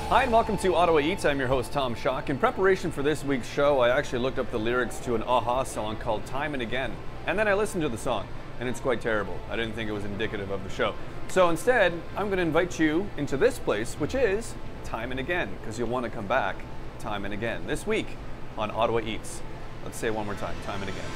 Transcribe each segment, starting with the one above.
Hi and welcome to Ottawa Eats. I'm your host Tom Schoch. In preparation for this week's show, I actually looked up the lyrics to an a-ha song called Thyme and Again. And then I listened to the song, and it's quite terrible. I didn't think it was indicative of the show. So instead, I'm going to invite you into this place, which is Thyme and Again, because you'll want to come back time and again. This week on Ottawa Eats. Let's say it one more time, Thyme and Again.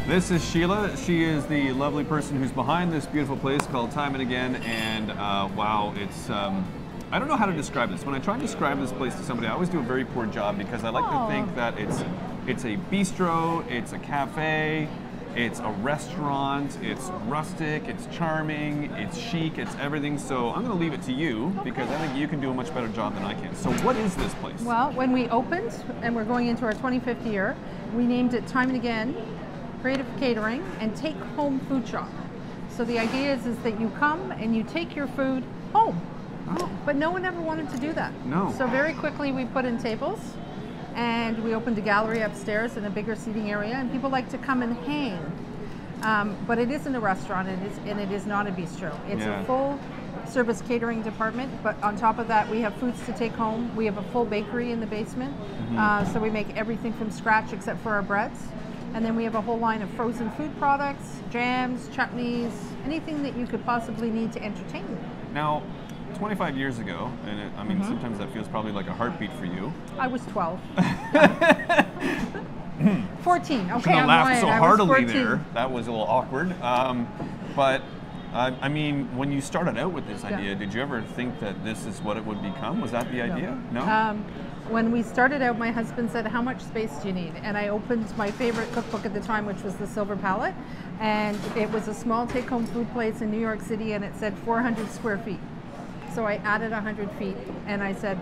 This is Sheila. She is the lovely person who's behind this beautiful place called Thyme and Again, and wow, it's, I don't know how to describe this. When I try and describe this place to somebody, I always do a very poor job because I like to think that it's a bistro, it's a cafe, it's a restaurant, it's rustic, it's charming, it's chic, it's everything. So I'm going to leave it to you because I think you can do a much better job than I can. So what is this place? Well, when we opened, and we're going into our 25th year, we named it Thyme and Again, Creative Catering, and Take Home Food Shop. So the idea is that you come and you take your food home. Oh. But no one ever wanted to do that. No. So very quickly we put in tables, and we opened a gallery upstairs in a bigger seating area, and people like to come and hang. But it isn't a restaurant, and it is not a bistro. It's a full service catering department, but on top of that we have foods to take home. We have a full bakery in the basement, so we make everything from scratch except for our breads. And then we have a whole line of frozen food products, jams, chutneys, anything that you could possibly need to entertain. Now, 25 years ago, and I mean, sometimes that feels probably like a heartbeat for you. I was 12. 14, okay, I laughed so heartily 14. there. That was a little awkward. But I mean, when you started out with this idea, did you ever think that this is what it would become? Was that the idea? No? When we started out, my husband said, how much space do you need? And I opened my favorite cookbook at the time, which was the Silver Palette. And it was a small take-home food place in New York City, and it said 400 square feet. So I added 100 feet, and I said,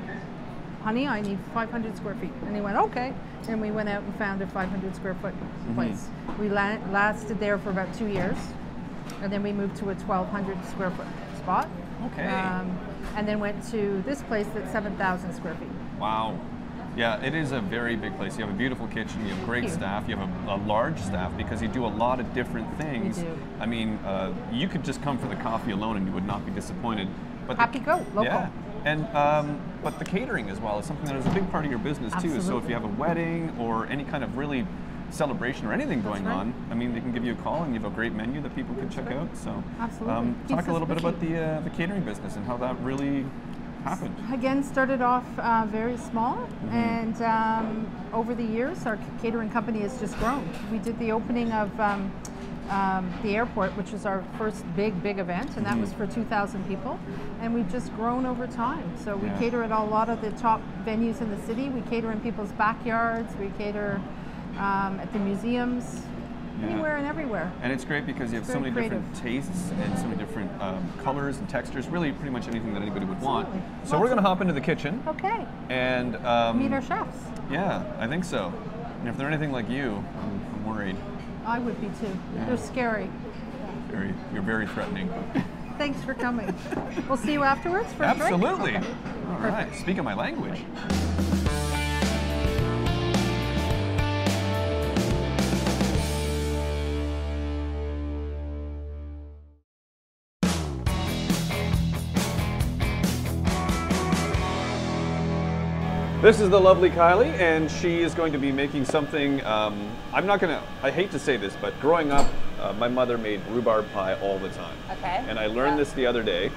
honey, I need 500 square feet. And he went, okay. And we went out and found a 500 square foot place. We lasted there for about 2 years, and then we moved to a 1,200 square foot spot. Okay. And then went to this place that's 7,000 square feet. Wow. Yeah, it is a very big place. You have a beautiful kitchen, you have great staff, you have a large staff because you do a lot of different things. We do. I mean, you could just come for the coffee alone and you would not be disappointed. But Happy go, local. Yeah, and but the catering as well is something that is a big part of your business too. So if you have a wedding or any kind of really celebration or anything going on, I mean, they can give you a call and you have a great menu that people can check out. So talk a little bit about the catering business and how that really happened. Again, started off very small, and over the years our catering company has just grown. We did the opening of the airport, which was our first big event, and that was for 2,000 people, and we've just grown over time. So we cater at a lot of the top venues in the city. We cater in people's backyards, we cater at the museums, anywhere and everywhere. And it's great because you have so many different tastes and so many different colors and textures, really pretty much anything that anybody would want. So we're going to hop into the kitchen. Okay. And meet our chefs. Yeah, I think so. And if they're anything like you, I'm worried. I would be too. Yeah. They're scary. You're very threatening. Thanks for coming. We'll see you afterwards for a drink? Absolutely. Okay. All right. Speaking my language. This is the lovely Kylie, and she is going to be making something, I hate to say this, but growing up, my mother made rhubarb pie all the time. Okay. And I learned this the other day.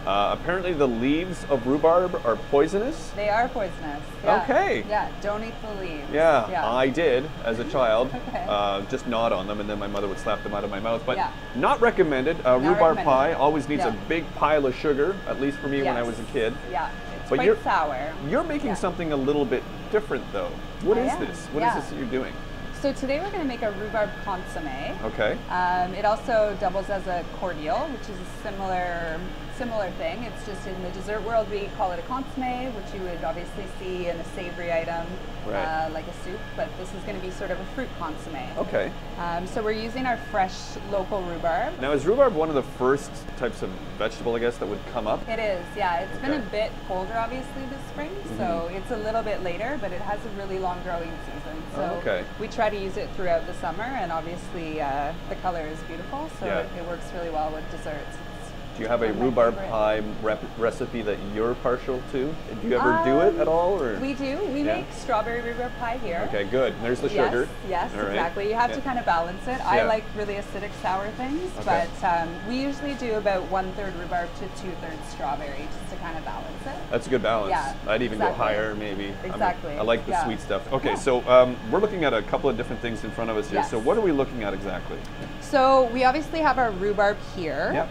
Apparently the leaves of rhubarb are poisonous. They are poisonous. Yeah. Okay. Yeah, don't eat the leaves. Yeah, I did as a child. Okay. Just gnawed on them, and then my mother would slap them out of my mouth. But not recommended. Rhubarb pie always needs a big pile of sugar, at least for me when I was a kid. Yeah. But quite sour. You're making something a little bit different, though. What is this? What is this that you're doing? So today we're going to make a rhubarb consomme. Okay. It also doubles as a cordial, which is a similar similar thing. It's just in the dessert world we call it a consomme, which you would obviously see in a savory item, Right. like a soup, but this is going to be sort of a fruit consomme. Okay. So we're using our fresh local rhubarb. Now, is rhubarb one of the first types of vegetable, I guess, that would come up? It is, yeah. It's been a Okay. bit colder, obviously, this spring, so it's a little bit later, but it has a really long growing season. So okay. we try to use it throughout the summer, and obviously the color is beautiful, so Yeah. it works really well with desserts. Do you have a One of my rhubarb favorite. pie recipe that you're partial to? Do you ever do it at all? Or? We do. We Yeah. make strawberry rhubarb pie here. Okay, good. There's the Yes, sugar. yes, All right. exactly. You have Yeah. to kind of balance it. I Yeah. like really acidic sour things, Okay. but we usually do about 1/3 rhubarb to 2/3 strawberry just to kind of balance it. That's a good balance. Yeah, I'd even go exactly. higher, maybe. Exactly, I like the yeah. sweet stuff. Okay, Yeah. so we're looking at a couple of different things in front of us here. Yes. So what are we looking at exactly? So we obviously have our rhubarb here. Yep.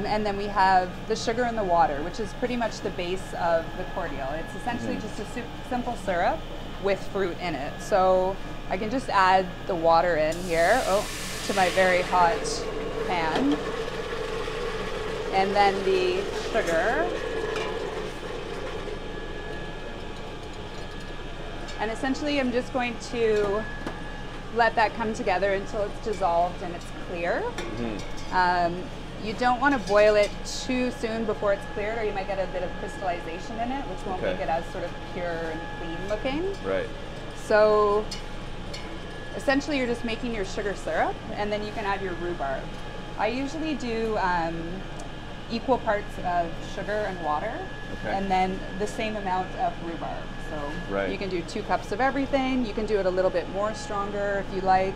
And then we have the sugar and the water, which is pretty much the base of the cordial. It's essentially just a simple syrup with fruit in it. So I can just add the water in here to my very hot pan. And then the sugar. And essentially I'm just going to let that come together until it's dissolved and it's clear. You don't want to boil it too soon before it's cleared, or you might get a bit of crystallization in it, which won't Okay. make it as sort of pure and clean looking. Right. So essentially you're just making your sugar syrup, and then you can add your rhubarb. I usually do equal parts of sugar and water, Okay. and then the same amount of rhubarb. So Right. you can do 2 cups of everything. You can do it a little bit more stronger if you like.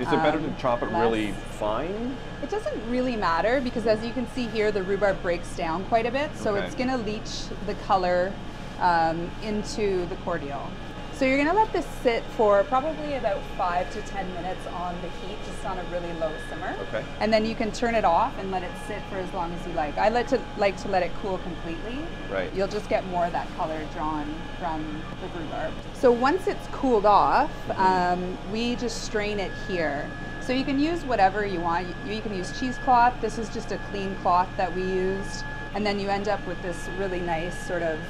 Is it better to chop it less. really fine? It doesn't really matter because, as you can see here, the rhubarb breaks down quite a bit, so Okay. it's going to leach the color into the cordial. So you're going to let this sit for probably about 5 to 10 minutes on the heat, just on a really low simmer. Okay. And then you can turn it off and let it sit for as long as you like. I like to let it cool completely. Right. You'll just get more of that color drawn from the rhubarb. So once it's cooled off, we just strain it here. So you can use whatever you want. You can use cheesecloth. This is just a clean cloth that we used. And then you end up with this really nice sort of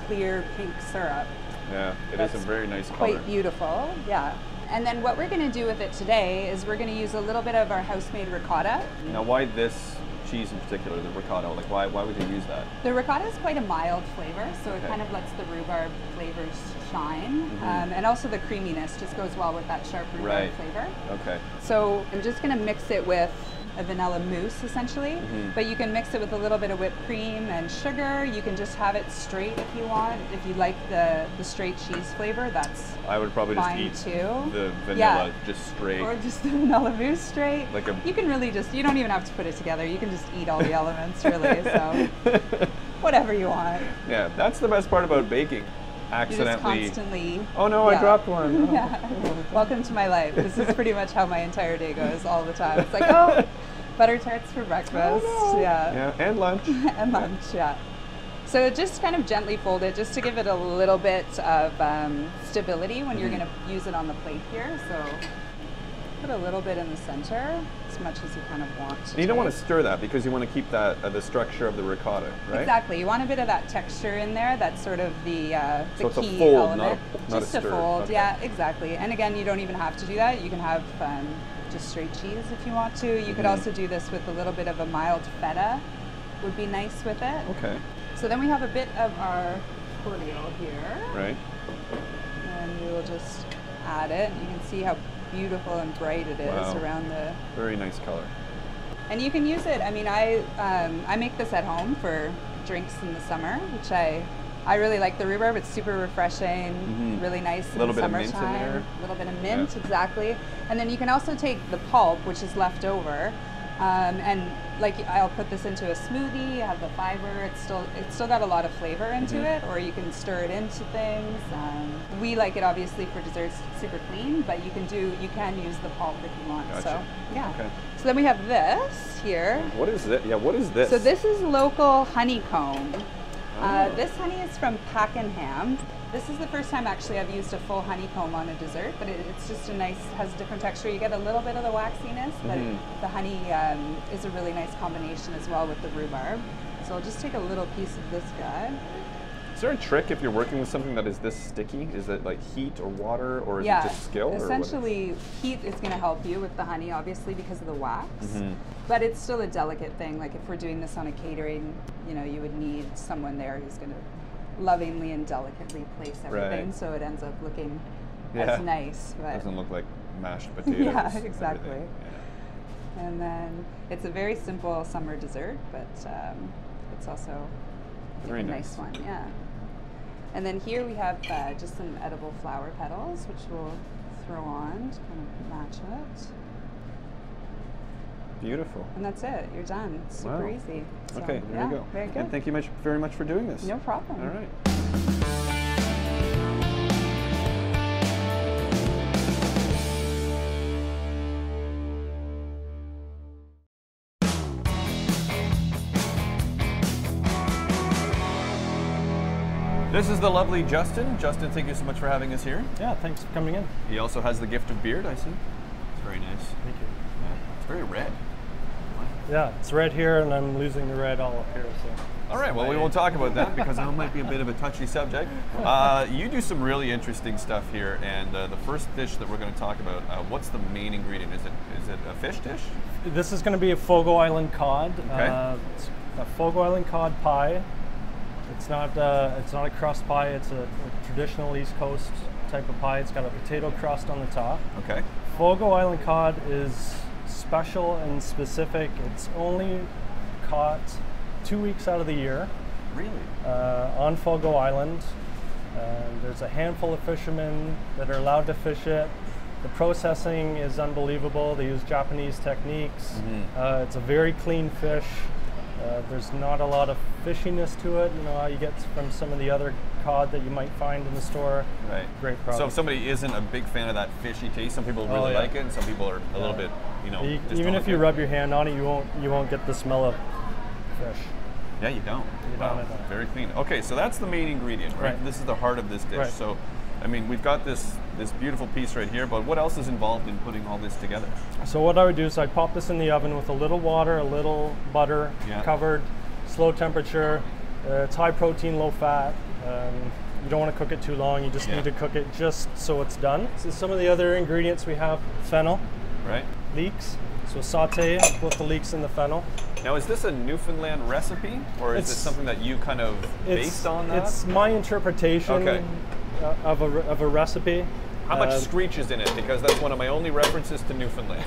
clear pink syrup. Yeah, it is That's a very nice color. Quite beautiful, yeah. And then what we're going to do with it today is we're going to use a little bit of our house-made ricotta. Now, why this cheese in particular, the ricotta? Like, why would you use that? The ricotta is quite a mild flavor, so it Okay. kind of lets the rhubarb flavors shine. And also the creaminess just goes well with that sharp rhubarb Right. flavor. Okay. So I'm just going to mix it with a vanilla mousse essentially, but you can mix it with a little bit of whipped cream and sugar. You can just have it straight if you want. If you like the straight cheese flavor, that's I would probably just fine eat too. the vanilla Yeah. just straight. Or just the vanilla mousse straight. Like a- You can really just, you don't even have to put it together. You can just eat all the elements really, so whatever you want. Yeah, that's the best part about baking. You just Accidentally. constantly. Oh no, I yeah. dropped one. Oh. Yeah. Welcome to my life. This is pretty much how my entire day goes all the time. It's like, oh, butter tarts for breakfast. Oh, no. Yeah. Yeah, and lunch. And lunch, yeah. So just kind of gently fold it just to give it a little bit of stability when you're going to use it on the plate here. So put a little bit in the center, as much as you kind of want. And you don't want to stir that because you want to keep that the structure of the ricotta, right? Exactly. You want a bit of that texture in there. That's sort of the So it's a key fold, element. not a Just stir. a fold. Okay. Yeah, exactly. And again, you don't even have to do that. You can have just straight cheese if you want to. You could also do this with a little bit of a mild feta. Would be nice with it. Okay. So then we have a bit of our cordial here, Right. and we will just add it. You can see how beautiful and bright it is Wow. around the. Very nice color. And you can use it. I mean, I make this at home for drinks in the summer, which I really like the rhubarb. It's super refreshing, really nice in the Little bit of mint in summertime. there. A little bit of mint, Yeah. exactly. And then you can also take the pulp, which is left over, and like I'll put this into a smoothie. Have the fiber. It's still got a lot of flavor into it, or you can stir it into things. We like it obviously for desserts, super clean, but you can use the pulp if you want. Gotcha. So yeah. Okay. So then we have this here. What is it? Yeah, what is this? So this is local honeycomb. This honey is from Pakenham. This is the first time actually I've used a full honeycomb on a dessert, but it's just has a different texture. You get a little bit of the waxiness, but the honey is a really nice combination as well with the rhubarb. So So I'll just take a little piece of this guy. Is there a trick if you're working with something that is this sticky? Is it like heat or water, or is it just skill? Essentially, heat is going to help you with the honey, obviously, because of the wax. But it's still a delicate thing. Like if we're doing this on a catering, you know, you would need someone there who's going to lovingly and delicately place everything, so it ends up looking as nice. But doesn't look like mashed potatoes. Yeah, exactly. Yeah. And then it's a very simple summer dessert, but it's also a nice one. Yeah. And then here we have just some edible flower petals, which we'll throw on to kind of match it. Beautiful. And that's it. You're done. It's super easy. So, okay, there you go. Very good. And thank you very much for doing this. No problem. All right. This is the lovely Justin. Justin, thank you so much for having us here. Yeah, thanks for coming in. He also has the gift of beard, I see. It's very nice. Thank you. Yeah, it's very red. Yeah, it's red here, and I'm losing the red all up here. So. All right, well, we won't talk about that because that might be a bit of a touchy subject. You do some really interesting stuff here, and the first dish that we're going to talk about, what's the main ingredient? Is it a fish dish? This is going to be a Fogo Island cod. Okay. It's a Fogo Island cod pie. It's not a crust pie. It's a traditional East Coast type of pie. It's got a potato crust on the top. Okay. Fogo Island cod is special and specific. It's only caught 2 weeks out of the year. Really? On Fogo Island. There's a handful of fishermen that are allowed to fish it. The processing is unbelievable. They use Japanese techniques. It's a very clean fish. There's not a lot of fishiness to it, you know, how you get from some of the other cod that you might find in the store. Right. Great product. So if somebody isn't a big fan of that fishy taste, some people really like it, and some people are a little bit, you know. Even if you rub your hand on it, you won't get the smell of fish. Yeah, you don't. Wow. Very clean. Okay, so that's the main ingredient, right? This is the heart of this dish. Right. So, I mean, we've got this beautiful piece right here, but what else is involved in putting all this together? So what I would do is I'd pop this in the oven with a little water, a little butter, covered, slow temperature. It's high protein, low fat. You don't want to cook it too long. You just need to cook it just so it's done. So some of the other ingredients we have fennel, leeks. So saute both the leeks and the fennel. Now, is this a Newfoundland recipe, or is it something that you kind of based on that? It's my interpretation of a recipe. How much screech is in it? Because that's one of my only references to Newfoundland.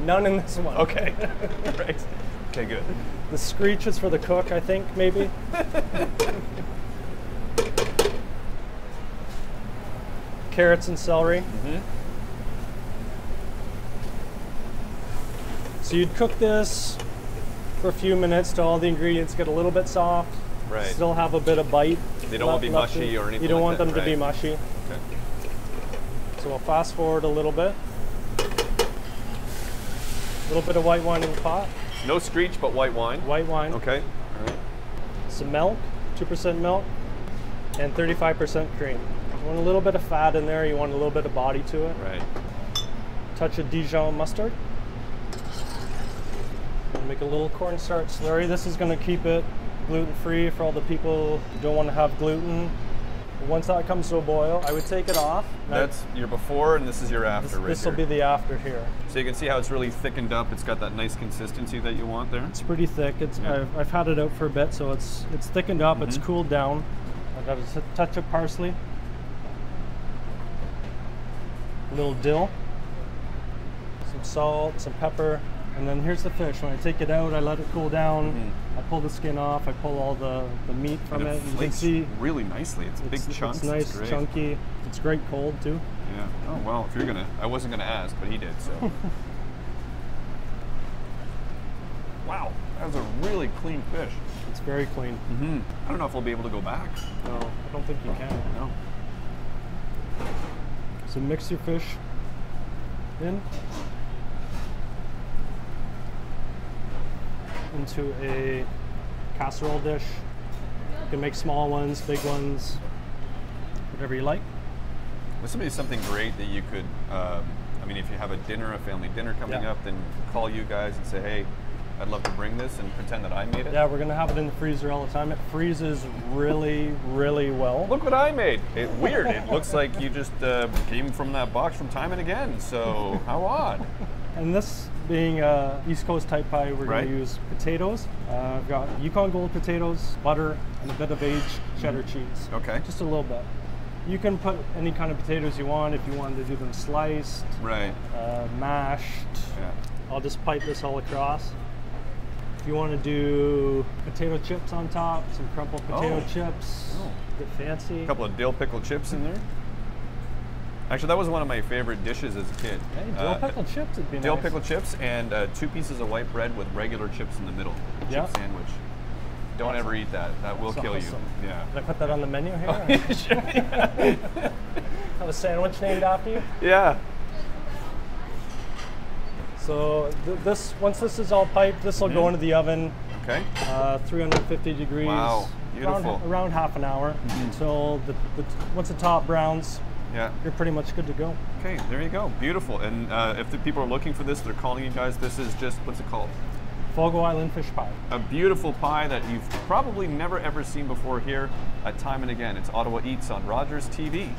None in this one. Okay, right. Okay, good. The screech is for the cook, I think, maybe. Carrots and celery. So you'd cook this for a few minutes till all the ingredients get a little bit soft. Right. Still have a bit of bite. They don't want to be mushy or anything. You don't like want them to be mushy. Okay. So we'll fast forward a little bit. A little bit of white wine in the pot. No screech, but white wine. White wine. Okay. All right. Some milk, 2% milk, and 35% cream. You want a little bit of fat in there. You want a little bit of body to it. Right. Touch of Dijon mustard. Make a little cornstarch slurry. This is going to keep it gluten-free for all the people who don't want to have gluten. Once that comes to a boil, I would take it off. That's your before, and this is your after. This will be the after here. So you can see how it's really thickened up. It's got that nice consistency that you want there. It's pretty thick. I've had it out for a bit, so it's thickened up. It's cooled down. I've got a touch of parsley, a little dill, some salt, some pepper. And then here's the fish. When I take it out, I let it cool down. I pull the skin off. I pull all the meat from it. You can see really nicely. It's big chunks. It's nice, it's chunky. It's great cold too. Yeah. Oh well, if you're gonna, I wasn't gonna ask, but he did. So. Wow, that was a really clean fish. It's very clean. I don't know if we'll be able to go back. No, I don't think you can. No. So mix your fish in. Into a casserole dish. You can make small ones, big ones, whatever you like. This would be something great that you could, I mean, if you have a dinner, a family dinner coming up, then call you guys and say, hey, I'd love to bring this and pretend that I made it. Yeah, we're gonna have it in the freezer all the time. It freezes really, really well. Look what I made. Weird. It looks like you just came from that box from Thyme and Again. So how odd. And this being East Coast type pie, we're going to use potatoes. I've got Yukon Gold potatoes, butter, and a bit of aged cheddar cheese. Okay. Just a little bit. You can put any kind of potatoes you want. If you wanted to do them sliced, mashed. Yeah. I'll just pipe this all across. If you want to do potato chips on top, some crumpled potato chips, a bit fancy. A couple of dill pickle chips in there. Actually, that was one of my favorite dishes as a kid. Hey, dill pickle chips would be nice. Dill pickle chips and 2 pieces of white bread with regular chips in the middle. Chip sandwich. Don't ever eat that. That will kill you. Yeah. Did I put that on the menu here? Sure, yeah. Have a sandwich named after you? Yeah. So once this is all piped, this will go into the oven. Okay. 350 degrees. Wow. Beautiful. Around half an hour until once the top browns. Yeah. You're pretty much good to go. Okay, there you go. Beautiful. And if the people are looking for this, they're calling you guys. This is just, what's it called? Fogo Island fish pie. A beautiful pie that you've probably never ever seen before here at Thyme and Again. It's Ottawa Eats on Rogers TV.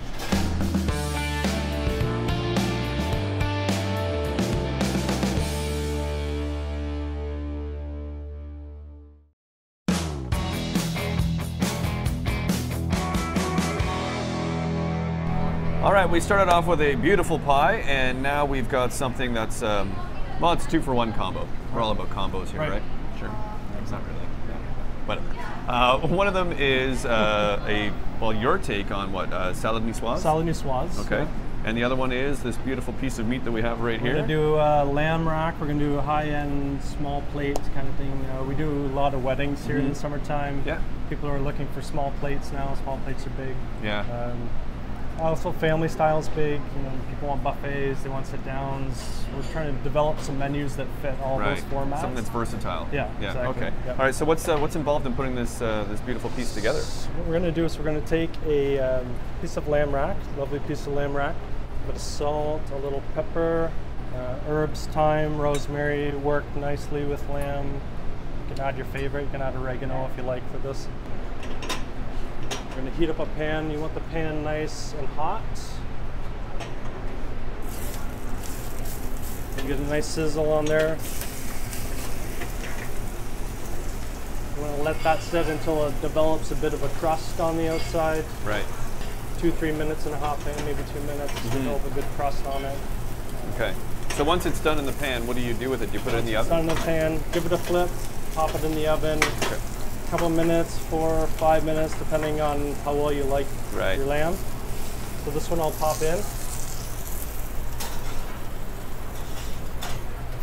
All right, we started off with a beautiful pie, and now we've got something that's, well, it's a 2-for-1 combo. We're all about combos here, right? Sure. It's not really. Whatever. One of them is your take on what? Salad niçoise? Salad niçoise. Okay. And the other one is this beautiful piece of meat that we have right here. We're going to do lamb rack. We're going to do a high-end, small plate kind of thing. We do a lot of weddings here in the summertime. Yeah. People are looking for small plates now. Small plates are big. Yeah. Also, family style is big. You know, people want buffets. They want sit-downs. We're trying to develop some menus that fit all those formats. Something that's versatile. Yeah. Exactly. Okay. Yep. All right. So what's involved in putting this beautiful piece together? So what we're going to do is we're going to take a piece of lamb rack, lovely piece of lamb rack, a bit of salt, a little pepper, herbs, thyme, rosemary. Work nicely with lamb. You can add your favorite. You can add oregano if you like for this. We're going to heat up a pan. You want the pan nice and hot. You get a nice sizzle on there. You want to let that sit until it develops a bit of a crust on the outside. Right. 2-3 minutes in a hot pan, maybe 2 minutes, to develop a good crust on it. Okay. So once it's done in the pan, what do you do with it? Do you put it in the oven? It's done in the pan, give it a flip, pop it in the oven. Okay. Couple minutes, 4 or 5 minutes, depending on how well you like your lamb. So this one I'll pop in.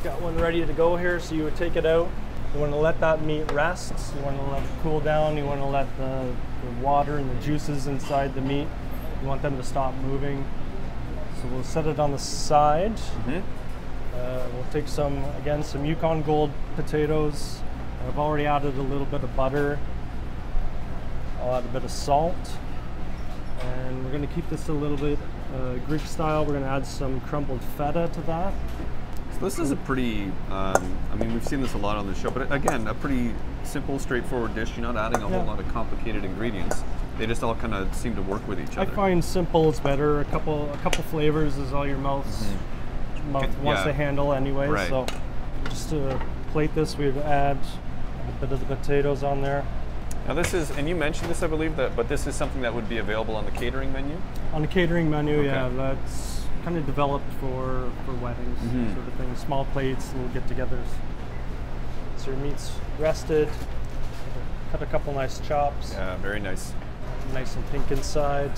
Got one ready to go here, so you would take it out. You want to let that meat rest. You want to let it cool down. You want to let the water and the juices inside the meat, you want them to stop moving. So we'll set it on the side. We'll take some Yukon Gold potatoes. I've already added a little bit of butter. I'll add a bit of salt. And we're going to keep this a little bit Greek style. We're going to add some crumbled feta to that. So this is a pretty, I mean, we've seen this a lot on the show, but again, a pretty simple, straightforward dish. You're not adding a whole lot of complicated ingredients. They just all kind of seem to work with each other. I find simple is better. A couple flavors is all your mouth wants to handle anyway. Right. So just to plate this, we'd add a bit of the potatoes on there. Now this is, and you mentioned this, I believe, but this is something that would be available on the catering menu? On the catering menu, yeah. That's kind of developed for weddings, sort of thing. Small plates, little get-togethers. So your meat's rested. Cut a couple nice chops. Yeah, very nice. Nice and pink inside.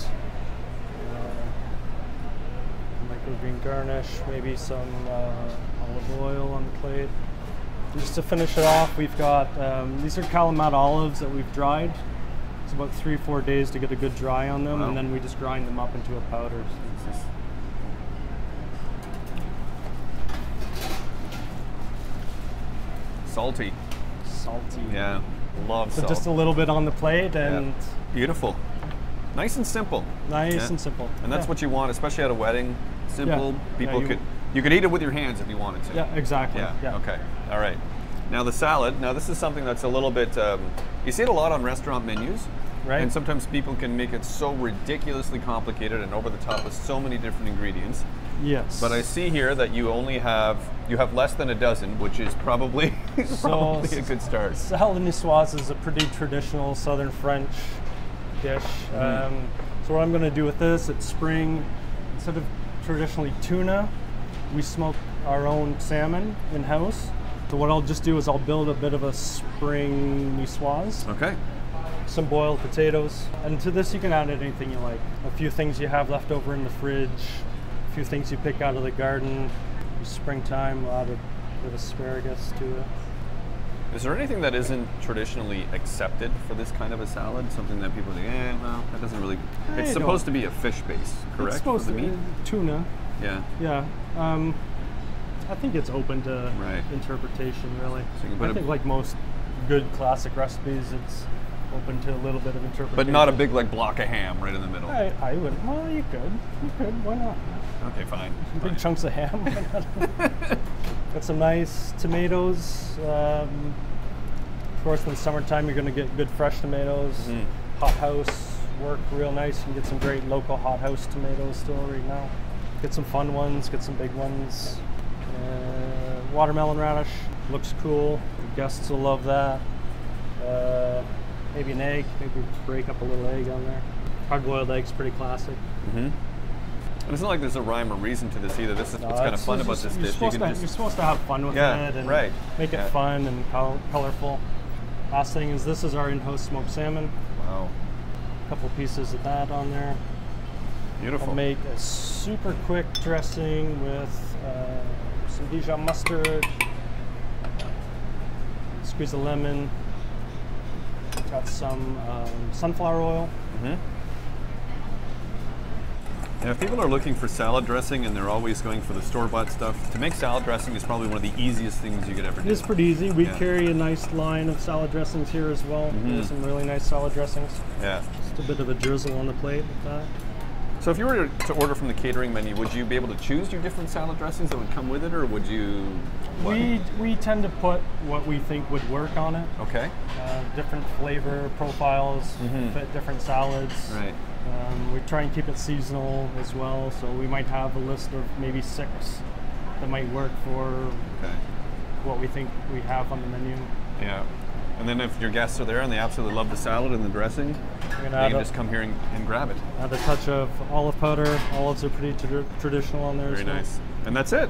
Microgreen garnish, maybe some olive oil on the plate. Just to finish it off, we've got, these are Kalamata olives that we've dried. It's about 3-4 days to get a good dry on them, and then we just grind them up into a powder. Salty. Salty. Yeah, love salt. So just a little bit on the plate, and beautiful. Nice and simple. Nice and simple. And that's what you want, especially at a wedding. Simple. People you could eat it with your hands if you wanted to. Yeah, exactly. Yeah. Okay. All right. Now the salad, now this is something that's a little bit, you see it a lot on restaurant menus. Right. And sometimes people can make it so ridiculously complicated and over the top with so many different ingredients. Yes. But I see here that you have less than a dozen, which is probably, probably a good start. Salad niçoise is a pretty traditional Southern French dish. So what I'm going to do with this, it's spring, instead of traditionally tuna, we smoke our own salmon in-house. So what I'll just do is I'll build a bit of a spring niçoise. Okay. Some boiled potatoes. And to this you can add anything you like. A few things you have left over in the fridge, a few things you pick out of the garden. Springtime, a lot of bit of asparagus to it. Is there anything that isn't traditionally accepted for this kind of a salad? Something that people think, well, that doesn't really... It's supposed to be a fish base, correct? It's supposed to be tuna. Yeah. Yeah. I think it's open to interpretation, really. So I think like most good classic recipes, it's open to a little bit of interpretation. But not a big like block of ham right in the middle. I wouldn't. Well, you could. Why not? Okay, fine. Big chunks of ham. Got some nice tomatoes. Of course, in the summertime, you're going to get good fresh tomatoes. Hot house work real nice. You can get some great local hot house tomatoes still right now. Get some fun ones. Get some big ones. Watermelon radish looks cool. Guests will love that. Maybe an egg. Maybe break up a little egg on there. Hard-boiled egg's pretty classic. And it's not like there's a rhyme or reason to this either. This is what's kind of fun about this dish. You're supposed to have fun with it and make it fun and colorful. Last thing is this is our in-house smoked salmon. Wow. A couple pieces of that on there. Beautiful. I'll make a super quick dressing with some Dijon mustard, squeeze a lemon, got some sunflower oil. And if people are looking for salad dressing and they're always going for the store-bought stuff, to make salad dressing is probably one of the easiest things you could ever do. It is pretty easy. We carry a nice line of salad dressings here as well. There's some really nice salad dressings. Yeah. Just a bit of a drizzle on the plate with that. So if you were to order from the catering menu, would you be able to choose your different salad dressings that would come with it, or would you? We tend to put what we think would work on it. Okay. Different flavor profiles fit different salads. Right. We try and keep it seasonal as well, so we might have a list of maybe 6 that might work for what we think we have on the menu. Yeah. And then if your guests are there and they absolutely love the salad and the dressing, they can just come here and grab it. Add a touch of olive powder. Olives are pretty traditional on there. Very nice. And that's it.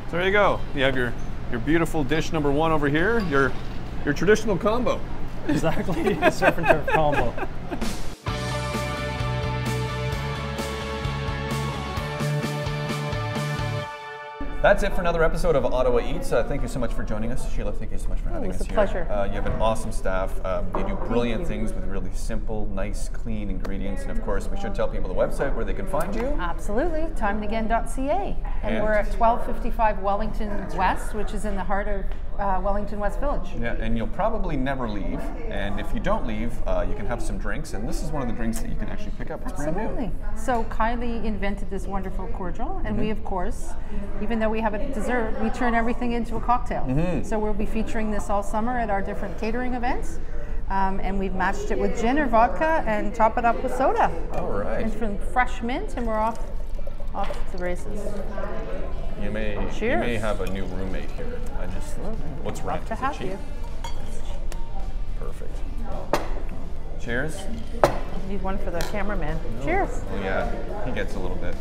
So there you go. You have your beautiful dish number 1 over here. Your traditional combo. Exactly. A surf and turf combo. That's it for another episode of Ottawa Eats. Thank you so much for joining us. Sheila, thank you so much for having us here. It was a pleasure. You have an awesome staff. You do brilliant things with really simple, nice, clean ingredients. And of course, we should tell people the website where they can find you. Absolutely, thymeandagain.ca. And we're at 1255 Wellington West, which is in the heart of Wellington West Village. Yeah, and you'll probably never leave. And if you don't leave, you can have some drinks. And this is one of the drinks that you can actually pick up. It's brand new. So Kylie invented this wonderful cordial, and we, of course, even though we have a dessert, we turn everything into a cocktail. So we'll be featuring this all summer at our different catering events. And we've matched it with gin or vodka and top it up with soda. All right. And from fresh mint, and we're off to the races. You may have a new roommate here. What's rent? To have you. Perfect. Cheers. Need one for the cameraman. Cheers. Oh yeah, he gets a little bit.